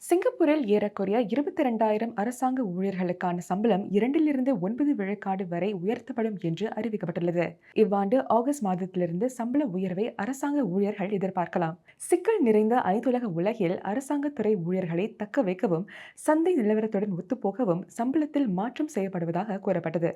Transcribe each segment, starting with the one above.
சிங்கப்பூரில் ஏறக்குறைய 22,000 அரசாங்க ஊழியர்களுக்கான சம்பளம் 2லிருந்து 9 விழுக்காடு வரை உயர்த்தப்படும் என்று அறிவிக்கப்பட்டுள்ளது. இவ்வாண்டு ஆகஸ்ட் மாதத்திலிருந்து சம்பள உயர்வை அரசாங்க ஊழியர்கள் எதிர்பார்க்கலாம். சிக்கல் நிறைந்த அனைத்துலக உலகில் அரசாங்க துறை ஊழியர்களை தக்க வைக்கவும், சந்தை நிலவரத்துடன் ஒத்துப்போகவும் சம்பளத்தில் மாற்றம் செய்யப்படுவதாக கூறப்பட்டது.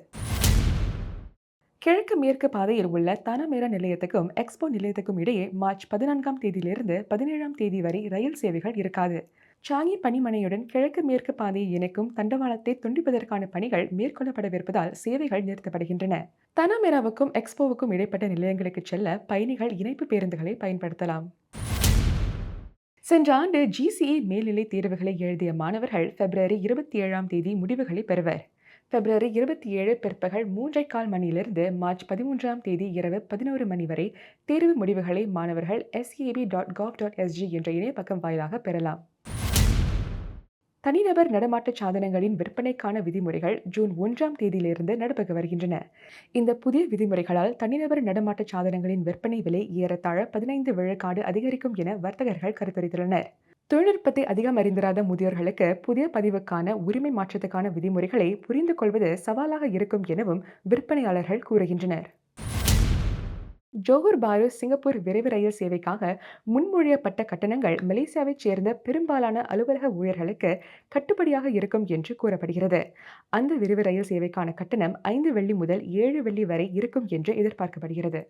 கிழக்கு மேற்கு பாதையில் உள்ள தனமேரா நிலையத்துக்கும் எக்ஸ்போ நிலையத்துக்கும் இடையே மார்ச் 14ஆம் தேதியிலிருந்து 17ஆம் தேதி வரை ரயில் சேவைகள் இருக்காது. சாங்கி பணிமனையுடன் கிழக்கு மேற்கு பாதையை இணைக்கும் தண்டவாளத்தை துண்டிப்பதற்கான பணிகள் மேற்கொள்ளப்படவிருப்பதால் சேவைகள் நிறுத்தப்படுகின்றன. தனமேராவுக்கும் எக்ஸ்போவுக்கும் இடைப்பட்ட நிலையங்களுக்கு செல்ல பயணிகள் இணைப்பு பேருந்துகளை பயன்படுத்தலாம். சென்ற ஆண்டு ஜிசிஏ மேல்நிலை தேர்வுகளை எழுதிய மாணவர்கள் பிப்ரவரி 27ஆம் தேதி முடிவுகளை பெறுவர். பிப்ரவரி 27 பிற்பகல் 3:15 மணியிலிருந்து மார்ச் 13ஆம் தேதி இரவு 11 மணி வரை தேர்வு முடிவுகளை மாணவர்கள் sab.gov.sg என்ற இணையப்பக்கம் வாயிலாக பெறலாம். தனிநபர் நடமாட்ட சாதனங்களின் விற்பனைக்கான விதிமுறைகள் ஜூன் 1ஆம் தேதியிலிருந்து நடைமுறைக்கு வருகின்றன. இந்த புதிய விதிமுறைகளால் தனிநபர் நடமாட்ட சாதனங்களின் விற்பனை விலை ஏறத்தாழ 15 விழுக்காடு அதிகரிக்கும் என வர்த்தகர்கள் கருத்துரைத்துள்ளனர். தொழில்நுட்பத்தை அதிகம் அறிந்திராத முதியோர்களுக்கு புதிய பதிவுக்கான உரிமை மாற்றத்துக்கான விதிமுறைகளை புரிந்து கொள்வது சவாலாக இருக்கும் எனவும் விற்பனையாளர்கள் கூறுகின்றனர். ஜோஹர் பாரு சிங்கப்பூர் விரைவு ரயில் சேவைக்காக முன்மொழியப்பட்ட கட்டணங்கள் மலேசியாவைச் சேர்ந்த பெரும்பாலான அலுவலக ஊழியர்களுக்கு கட்டுப்படியாக இருக்கும் என்று கூறப்படுகிறது. அந்த விரைவு ரயில் சேவைக்கான கட்டணம் 5 வெள்ளி முதல் 7 வெள்ளி வரை இருக்கும் என்று எதிர்பார்க்கப்படுகிறது.